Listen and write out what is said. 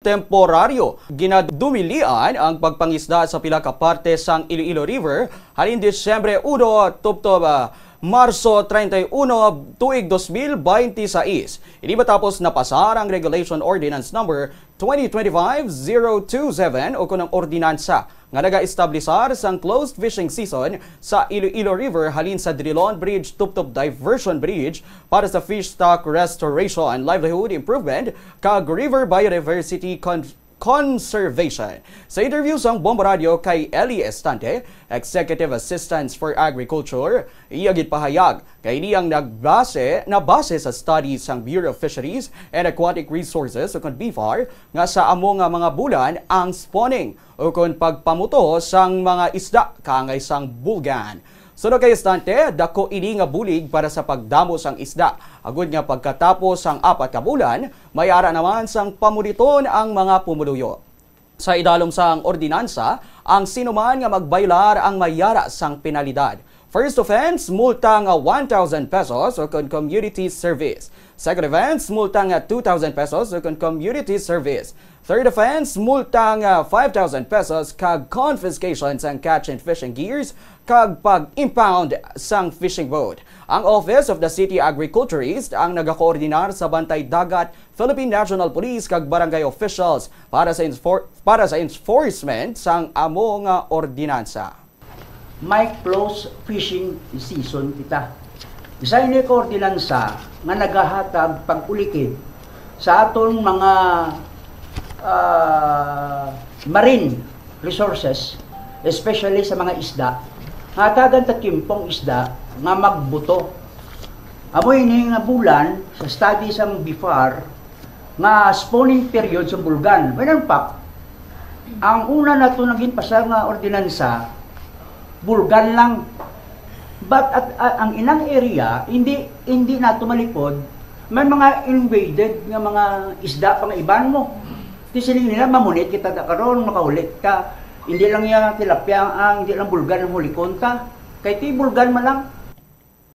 temporaryo. Ginadumilian ang pagpangisda sa pila ka parte sang Iloilo River halin Disyembre 1 tuptob Marso 31, tuig 2026. Hindi matapos napasar ang Regulation Ordinance Number 2025-027 o kunang ordinansa nga naga-establisar sang closed fishing season sa Iloilo River halin sa Drilon Bridge tuptob Diversion Bridge para sa fish stock restoration, livelihood improvement, kag river biodiversity conservation. Sa interview sang Bomba Radio kay Ellie Estante, Executive Assistant for Agriculture, iyagit pahayag kay niyang nabase sa studies sang Bureau of Fisheries and Aquatic Resources o kon BFAR nga sa amo nga mga bulan ang spawning o kon pagpamuto sang mga isda kaangay sang bulgan. Sunod kay Estante, dako ini nga bulig para sa pagdamo sang isda. Agud nga pagkatapos sang 4 ka bulan, may ara naman sang pamuliton ang mga pumuluyo. Sa idalom sang ordinansa, ang sinuman nga magbaylar ang mayara sang penalidad. First offense, multa nga 1,000 pesos o kon community service. Second offense, multa nga 2,000 pesos o kon community service. Third offense, multa nga 5,000 pesos kag confiscation sang catch and fishing gears kag pag-impound sang fishing boat. Ang Office of the City Agriculturist ang nagakoordinar sa Bantay Dagat, Philippine National Police kag barangay officials para sa enforcement sang amo nga ordinansa. May close fishing season kita. Isa ini ka ordinansa nga nagahatag pag-ulikid sa aton mga marine resources, especially sa mga isda. Hatagan ta kimpong isda nga magbuto. Amoy ini nga bulan sa study sa BFAR nga spawning period sa bulgan. When in fact, ang una nato naging pasar nga ordinansa bulgan lang. But ang inang area hindi nato malipod, may mga invaded nga mga isda pang iban mo. Tisiling nila mamunit kita karon makaulit ka. Hindi lang yung tilapia ang hindi lang bulgan ang huli konta. Kay ti bulgan man lang